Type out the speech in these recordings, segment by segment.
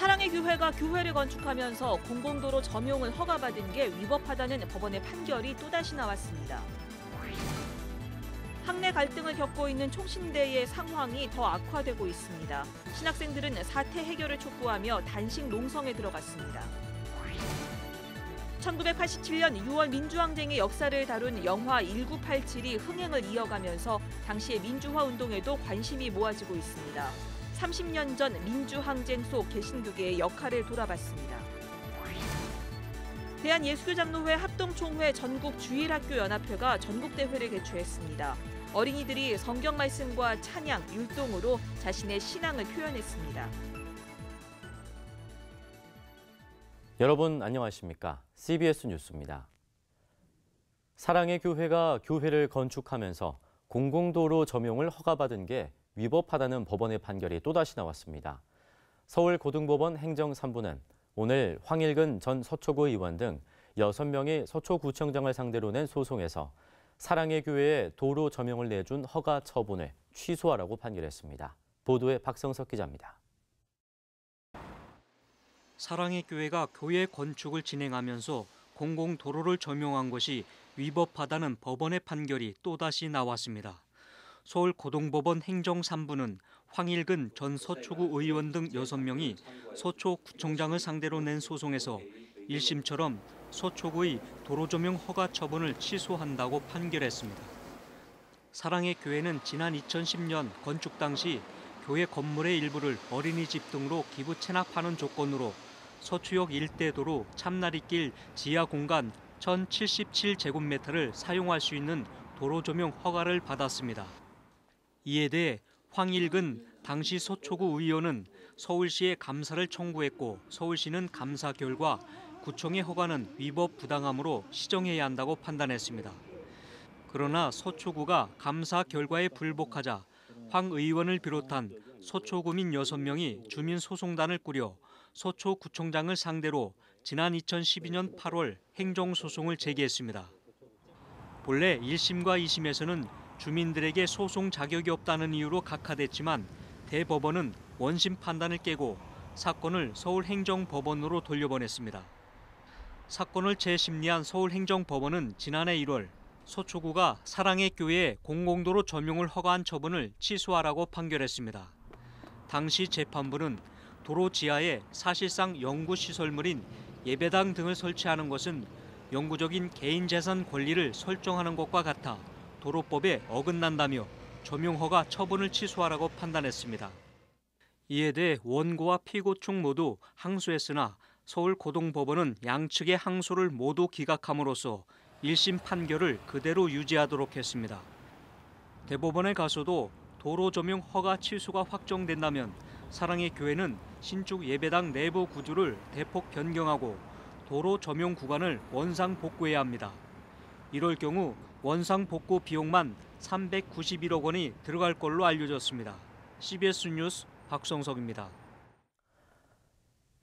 사랑의 교회가 교회를 건축하면서 공공도로 점용을 허가받은 게 위법하다는 법원의 판결이 또다시 나왔습니다. 학내 갈등을 겪고 있는 총신대의 상황이 더 악화되고 있습니다. 신학생들은 사태 해결을 촉구하며 단식 농성에 들어갔습니다. 1987년 6월 민주항쟁의 역사를 다룬 영화 1987이 흥행을 이어가면서 당시의 민주화 운동에도 관심이 모아지고 있습니다. 30년 전 민주항쟁 속 개신교계의 역할을 돌아봤습니다. 대한예수교장로회 합동총회 전국주일학교연합회가 전국대회를 개최했습니다. 어린이들이 성경 말씀과 찬양, 율동으로 자신의 신앙을 표현했습니다. 여러분 안녕하십니까? CBS 뉴스입니다. 사랑의 교회가 교회를 건축하면서 공공도로 점용을 허가받은 게 위법하다는 법원의 판결이 또다시 나왔습니다. 서울고등법원 행정 3부는 오늘 황일근 전 서초구 의원 등 6명이 서초구청장을 상대로 낸 소송에서 사랑의 교회에 도로 점용을 내준 허가 처분을 취소하라고 판결했습니다. 보도에 박성석 기자입니다. 사랑의 교회가 교회 건축을 진행하면서 공공도로를 점용한 것이 위법하다는 법원의 판결이 또다시 나왔습니다. 서울고등법원 행정 3부는 황일근 전 서초구 의원 등 6명이 서초구청장을 상대로 낸 소송에서 1심처럼 서초구의 도로 점용 허가 처분을 취소한다고 판결했습니다. 사랑의 교회는 지난 2010년 건축 당시 교회 건물의 일부를 어린이집 등으로 기부 체납하는 조건으로 서초역 일대도로 참나리길 지하 공간 1077제곱미터를 사용할 수 있는 도로 점용 허가를 받았습니다. 이에 대해 황일근 당시 서초구 의원은 서울시에 감사를 청구했고 서울시는 감사 결과 구청의 허가는 위법 부당함으로 시정해야 한다고 판단했습니다. 그러나 서초구가 감사 결과에 불복하자 황 의원을 비롯한 서초구민 6명이 주민소송단을 꾸려 서초구청장을 상대로 지난 2012년 8월 행정소송을 제기했습니다. 본래 1심과 2심에서는 주민들에게 소송 자격이 없다는 이유로 각하됐지만 대법원은 원심 판단을 깨고 사건을 서울행정법원으로 돌려보냈습니다. 사건을 재심리한 서울행정법원은 지난해 1월 서초구가 사랑의 교회에 공공도로 점용을 허가한 처분을 취소하라고 판결했습니다. 당시 재판부는 도로 지하에 사실상 영구시설물인 예배당 등을 설치하는 것은 영구적인 개인재산 권리를 설정하는 것과 같아 도로법에 어긋난다며 점용허가 처분을 취소하라고 판단했습니다. 이에 대해 원고와 피고 측 모두 항소했으나 서울고등법원은 양측의 항소를 모두 기각함으로써 1심 판결을 그대로 유지하도록 했습니다. 대법원에 가서도 도로 점용 허가 취소가 확정된다면 사랑의 교회는 신축 예배당 내부 구조를 대폭 변경하고 도로 점용 구간을 원상 복구해야 합니다. 이럴 경우 원상 복구 비용만 391억 원이 들어갈 걸로 알려졌습니다. CBS 뉴스 박성석입니다.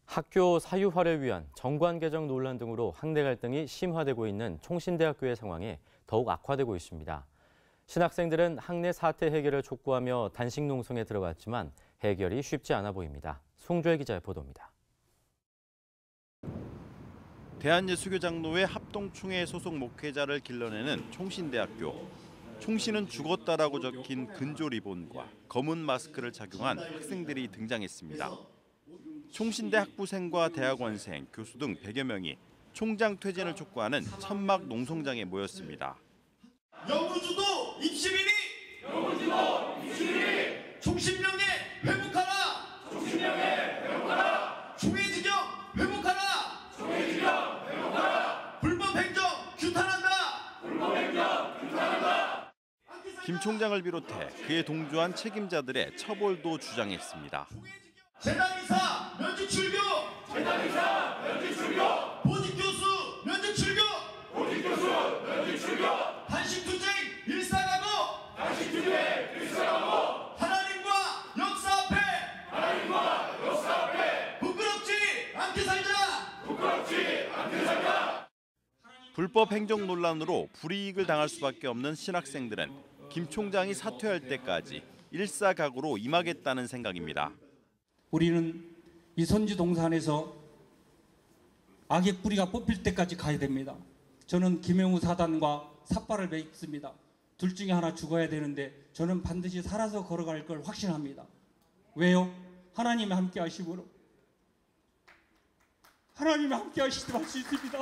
학교 사유화를 위한 정관 개정 논란 등으로 학내 갈등이 심화되고 있는 총신대학교의 상황이 더욱 악화되고 있습니다. 신학생들은 학내 사태 해결을 촉구하며 단식 농성에 들어갔지만 해결이 쉽지 않아 보입니다. 송주혜 기자의 보도입니다. 대한예수교장로회 합동총회 소속 목회자를 길러내는 총신대학교. 총신은 죽었다라고 적힌 근조 리본과 검은 마스크를 착용한 학생들이 등장했습니다. 총신대 학부생과 대학원생, 교수 등 100여 명이 총장 퇴진을 촉구하는 천막 농성장에 모였습니다. 영구주도 입시비리! 영구주도 입시비리! 총신명예 회복하라! 총신명예 회복하라! 총회지경 회복하라! 총회지경 회복하라! 불법행정 규탄한다! 불법행정 규탄한다! 김 총장을 비롯해 그에 동조한 책임자들의 처벌도 주장했습니다. 재단이사 면직 출교! 재단이사 면직 출교! 보직교수 면직 출교! 보직교수 면직 출교! 단식투쟁 일사가고! 단식투쟁 일사가고! 하나님과 역사 앞에! 하나님과 역사 앞에! 부끄럽지 않게 살자! 부끄럽지 않게 살자! 불법 행정 논란으로 불이익을 당할 수밖에 없는 신학생들은 김 총장이 사퇴할 때까지 일사각오로 임하겠다는 생각입니다. 우리는 미선지 동산에서 악의 뿌리가 뽑힐 때까지 가야 됩니다. 저는 김영우 사단과 삿발을 맺습니다. 둘 중에 하나 죽어야 되는데 저는 반드시 살아서 걸어갈 걸 확신합니다. 왜요? 하나님이 함께 하심으로. 하나님이 함께 하시도록 할 수 있습니다.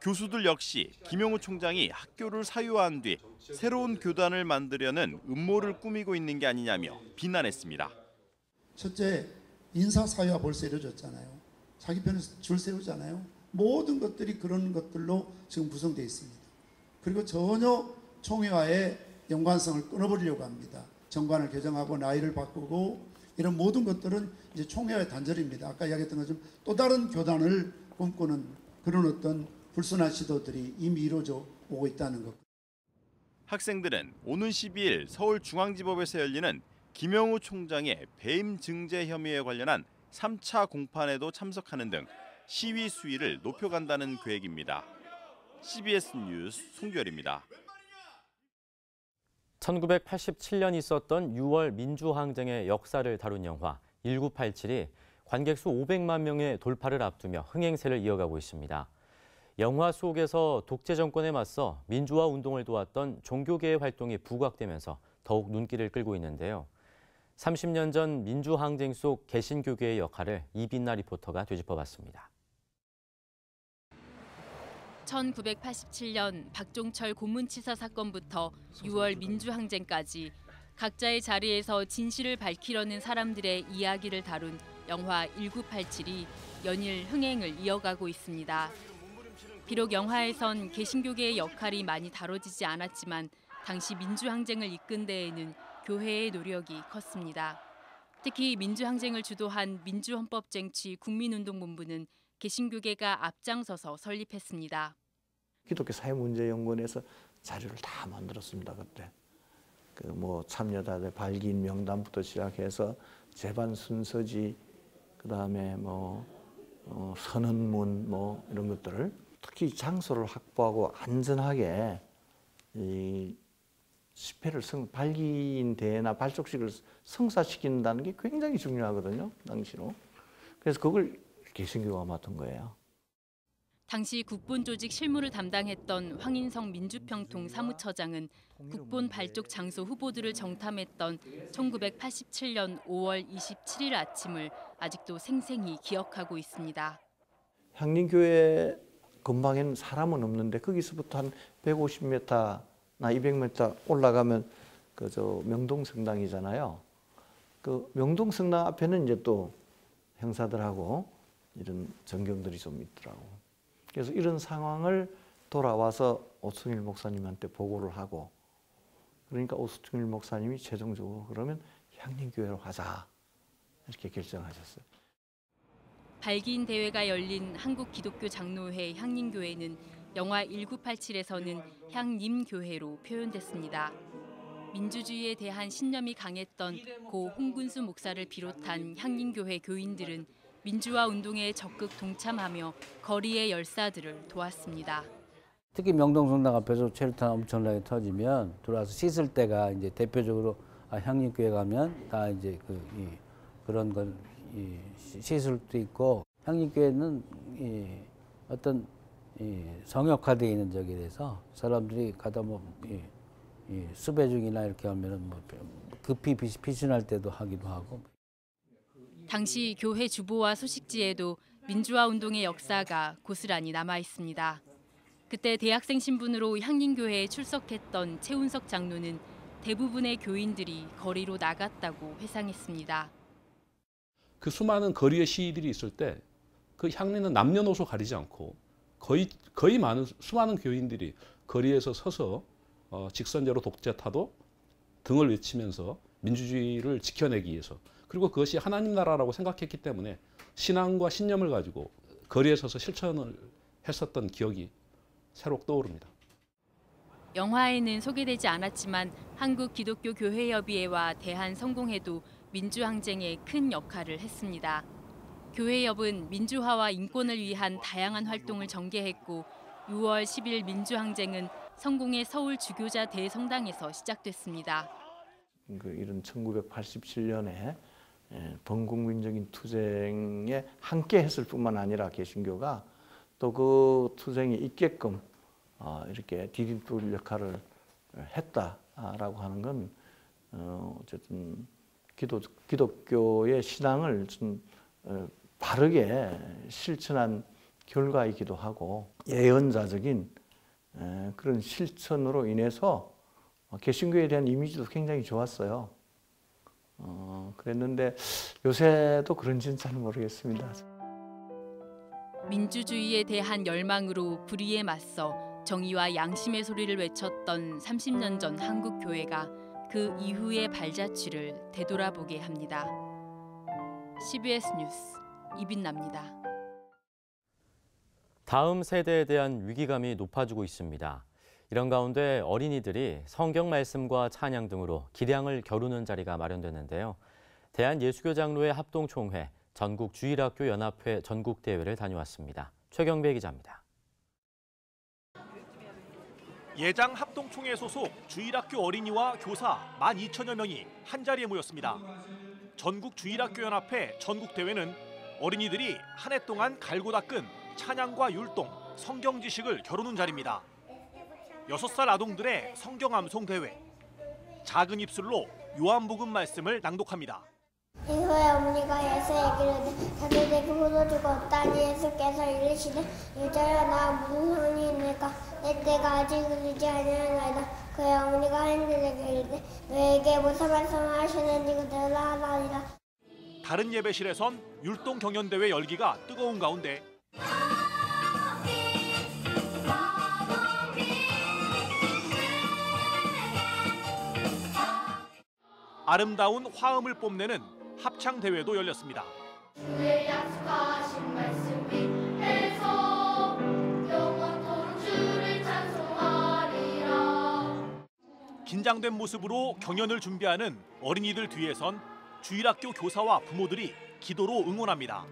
교수들 역시 김영우 총장이 학교를 사유한 뒤 새로운 교단을 만들려는 음모를 꾸미고 있는 게 아니냐며 비난했습니다. 첫째, 인사 사유가 벌써 이루어졌잖아요. 자기 편에 줄 세우잖아요. 모든 것들이 그런 것들로 지금 구성되어 있습니다. 그리고 전혀 총회와의 연관성을 끊어버리려고 합니다. 정관을 개정하고 나이를 바꾸고 이런 모든 것들은 이제 총회와의 단절입니다. 아까 이야기했던 것처럼 또 다른 교단을 꿈꾸는 그런 어떤 불순한 시도들이 이미 이루어져 오고 있다는 것. 학생들은 오는 12일 서울중앙지법에서 열리는 김영우 총장의 배임 증제 혐의에 관련한 3차 공판에도 참석하는 등 시위 수위를 높여간다는 계획입니다. CBS 뉴스 송규열입니다. 1987년 있었던 6월 민주항쟁의 역사를 다룬 영화 1987이 관객 수 500만 명의 돌파를 앞두며 흥행세를 이어가고 있습니다. 영화 속에서 독재 정권에 맞서 민주화 운동을 도왔던 종교계의 활동이 부각되면서 더욱 눈길을 끌고 있는데요. 30년 전 민주항쟁 속 개신교계의 역할을 이빈나 리포터가 되짚어봤습니다. 1987년 박종철 고문치사 사건부터 6월 민주항쟁까지 각자의 자리에서 진실을 밝히려는 사람들의 이야기를 다룬 영화 1987이 연일 흥행을 이어가고 있습니다. 비록 영화에선 개신교계의 역할이 많이 다뤄지지 않았지만 당시 민주항쟁을 이끈 데에는 교회의 노력이 컸습니다. 특히 민주항쟁을 주도한 민주헌법쟁취 국민운동본부는 개신교계가 앞장서서 설립했습니다. 기독교 사회문제연구원에서 자료를 다 만들었습니다. 그때 참여자들 발기인 명단부터 시작해서 재반 순서지, 그다음에 선언문 이런 것들을 특히 장소를 확보하고 안전하게 이 집회를 발기인 대회나 발족식을 성사시킨다는 게 굉장히 중요하거든요. 당시로. 그래서 그걸 개신교가 맡은 거예요. 당시 국본 조직 실무를 담당했던 황인성 민주평통 사무처장은 국본 발족 장소 후보들을 정탐했던 1987년 5월 27일 아침을 아직도 생생히 기억하고 있습니다. 향림교회 근방에는 사람은 없는데 거기서부터 한 150m나 200m 올라가면 명동성당이잖아요. 그 명동성당 앞에는 이제 또 형사들하고 이런 전경들이 좀 있더라고. 그래서 이런 상황을 돌아와서 오승일 목사님한테 보고를 하고, 그러니까 오승일 목사님이 최종적으로 그러면 향림교회로 하자 이렇게 결정하셨어요. 발기인 대회가 열린 한국기독교장로회 향림교회는 영화 1987에서는 향림교회로 표현됐습니다. 민주주의에 대한 신념이 강했던 고 홍군수 목사를 비롯한 향림교회 교인들은 민주화 운동에 적극 동참하며 거리의 열사들을 도왔습니다. 특히 명동성당 앞에서 체류탄 엄청나게 터지면 들어와서 씻을 때가 이제 대표적으로 향림교회 가면 다 이제 그런 걸 씻을 수도 있고, 향림교회는 어떤 성역화되어 있는 적이라서 사람들이 가다 수배 중이나 이렇게 하면은 급히 피신할 때도 하기도 하고. 당시 교회 주보와 소식지에도 민주화 운동의 역사가 고스란히 남아 있습니다. 그때 대학생 신분으로 향림교회에 출석했던 최운석 장로는 대부분의 교인들이 거리로 나갔다고 회상했습니다. 그 수많은 거리의 시위들이 있을 때 그 향리는 남녀노소 가리지 않고 거의 수많은 교인들이 거리에서 서서 직선제로 독재 타도 등을 외치면서 민주주의를 지켜내기 위해서, 그리고 그것이 하나님 나라라고 생각했기 때문에 신앙과 신념을 가지고 거리에 서서 실천을 했었던 기억이 새록 떠오릅니다. 영화에는 소개되지 않았지만 한국기독교교회협의회와 대한성공회도 민주항쟁에 큰 역할을 했습니다. 교회협은 민주화와 인권을 위한 다양한 활동을 전개했고 6월 10일 민주항쟁은 성공의 서울 주교자 대성당에서 시작됐습니다. 이런 1987년에 범국민적인 투쟁에 함께 했을 뿐만 아니라 개신교가 또 그 투쟁이 있게끔 이렇게 디딤돌 역할을 했다라고 하는 건 어쨌든 기독교의 신앙을 좀 바르게 실천한 결과이기도 하고 예언자적인 그런 실천으로 인해서 개신교에 대한 이미지도 굉장히 좋았어요. 그랬는데 요새도 그런지는 잘 모르겠습니다. 민주주의에 대한 열망으로 불의에 맞서 정의와 양심의 소리를 외쳤던 30년 전 한국 교회가 그 이후의 발자취를 되돌아보게 합니다. CBS 뉴스 이빈나입니다. 다음 세대에 대한 위기감이 높아지고 있습니다. 이런 가운데 어린이들이 성경 말씀과 찬양 등으로 기량을 겨루는 자리가 마련됐는데요. 대한예수교장로회 합동총회, 전국주일학교연합회 전국대회를 다녀왔습니다. 최경배 기자입니다. 예장 합동총회 소속 주일학교 어린이와 교사 12,000여 명이 한자리에 모였습니다. 전국주일학교연합회 전국대회는 어린이들이 한 해 동안 갈고 닦은 찬양과 율동, 성경 지식을 겨루는 자리입니다. 6살 아동들의 성경 암송 대회. 작은 입술로 요한복음 말씀을 낭독합니다. 이후에 어머니가 예수에게 이르되 자기에게 포도주가 없다니 예수께서 이르시되 유자여 나 무슨 상관이 있느까 내 때가 아직 이르지 아니하나이다. 그의 어머니가 하인들에게 이르되 너에게 무슨 말씀을 하시는지 그들라 하나니라. 다른 예배실에선 율동 경연대회 열기가 뜨거운 가운데 아름다운 화음을 뽐내는 합창대회도 열렸습니다. 주의 약속하신 말씀 위에서 영원토록 주를 찬송하리라. 긴장된 모습으로 경연을 준비하는 어린이들 뒤에선 주일학교 교사와 부모들이 기도로 응원합니다.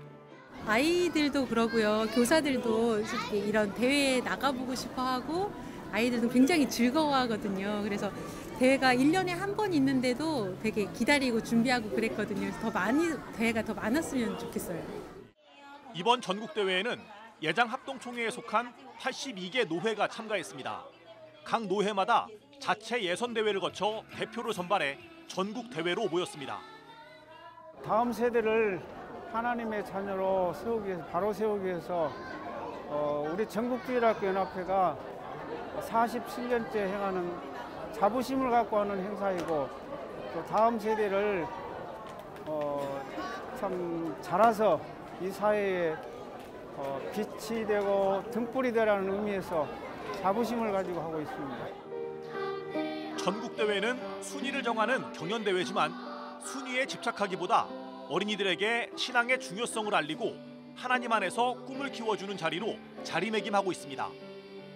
아이들도 그러고요. 교사들도 이런 대회에 나가보고 싶어하고 아이들도 굉장히 즐거워하거든요. 그래서 대회가 1년에 한 번 있는데도 되게 기다리고 준비하고 그랬거든요. 그래서 더 많이 대회가 더 많았으면 좋겠어요. 이번 전국대회에는 예장 합동총회에 속한 82개 노회가 참가했습니다. 각 노회마다 자체 예선대회를 거쳐 대표를 선발해 전국대회로 모였습니다. 다음 세대를 하나님의 자녀로 세우기 위해서, 바로 세우기 위해서 우리 전국주일학교연합회가 47년째 행하는 자부심을 갖고 하는 행사이고 또 다음 세대를 참 자라서 이 사회에 빛이 되고 등불이 되라는 의미에서 자부심을 가지고 하고 있습니다. 전국대회는 순위를 정하는 경연대회지만 순위에 집착하기보다 어린이들에게 신앙의 중요성을 알리고 하나님 안에서 꿈을 키워주는 자리로 자리매김하고 있습니다.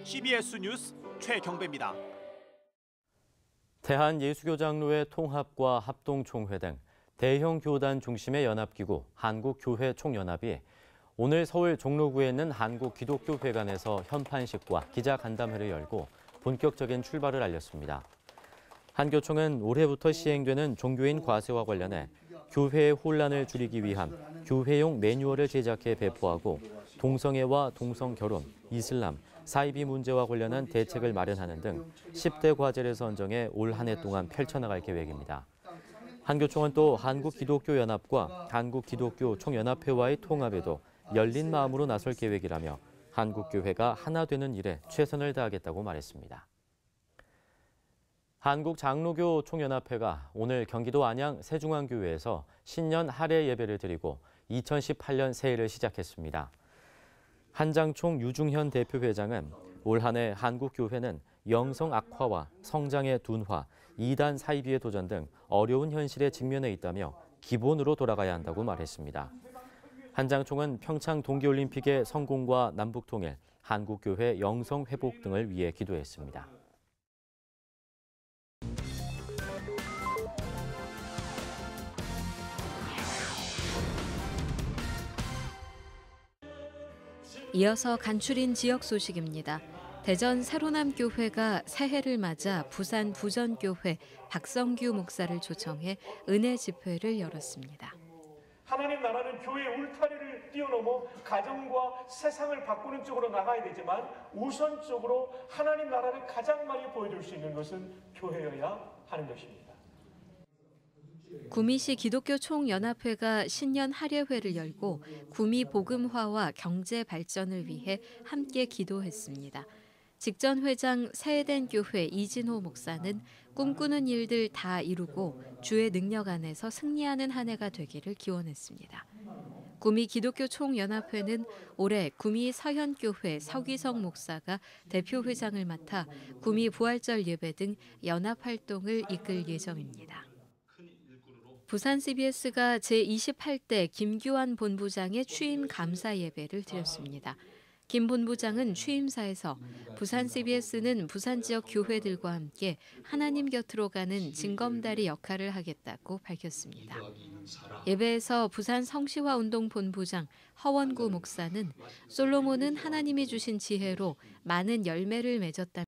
CBS 뉴스 최경배입니다. 대한예수교장로회 통합과 합동총회 등 대형 교단 중심의 연합기구 한국교회총연합이 오늘 서울 종로구에 있는 한국기독교회관에서 현판식과 기자간담회를 열고 본격적인 출발을 알렸습니다. 한교총은 올해부터 시행되는 종교인 과세와 관련해 교회의 혼란을 줄이기 위한 교회용 매뉴얼을 제작해 배포하고 동성애와 동성결혼, 이슬람, 사이비 문제와 관련한 대책을 마련하는 등 10대 과제를 선정해 올 한 해 동안 펼쳐나갈 계획입니다. 한교총은 또 한국기독교연합과 한국기독교총연합회와의 통합에도 열린 마음으로 나설 계획이라며 한국교회가 하나 되는 일에 최선을 다하겠다고 말했습니다. 한국장로교총연합회가 오늘 경기도 안양 세중앙교회에서 신년 할애 예배를 드리고 2018년 새해를 시작했습니다. 한장총 유중현 대표회장은 올 한 해 한국교회는 영성 악화와 성장의 둔화, 이단 사이비의 도전 등 어려운 현실에 직면해 있다며 기본으로 돌아가야 한다고 말했습니다. 한장총은 평창 동계올림픽의 성공과 남북통일, 한국교회 영성 회복 등을 위해 기도했습니다. 이어서 간추린 지역 소식입니다. 대전 세로남교회가 새해를 맞아 부산 부전교회 박성규 목사를 초청해 은혜 집회를 열었습니다. 하나님 나라는 교회의 울타리를 뛰어넘어 가정과 세상을 바꾸는 쪽으로 나가야 되지만 우선적으로 하나님 나라를 가장 많이 보여줄 수 있는 것은 교회여야 하는 것입니다. 구미시 기독교 총연합회가 신년 할례회를 열고 구미 복음화와 경제 발전을 위해 함께 기도했습니다. 직전 회장 새해된 교회 이진호 목사는 꿈꾸는 일들 다 이루고 주의 능력 안에서 승리하는 한 해가 되기를 기원했습니다. 구미 기독교 총연합회는 올해 구미 서현교회 서기성 목사가 대표회장을 맡아 구미 부활절 예배 등 연합 활동을 이끌 예정입니다. 부산 CBS가 제28대 김규환 본부장의 취임 감사 예배를 드렸습니다. 김 본부장은 취임사에서 부산 CBS는 부산 지역 교회들과 함께 하나님 곁으로 가는 징검다리 역할을 하겠다고 밝혔습니다. 예배에서 부산 성시화운동 본부장 허원구 목사는 솔로몬은 하나님이 주신 지혜로 많은 열매를 맺었다.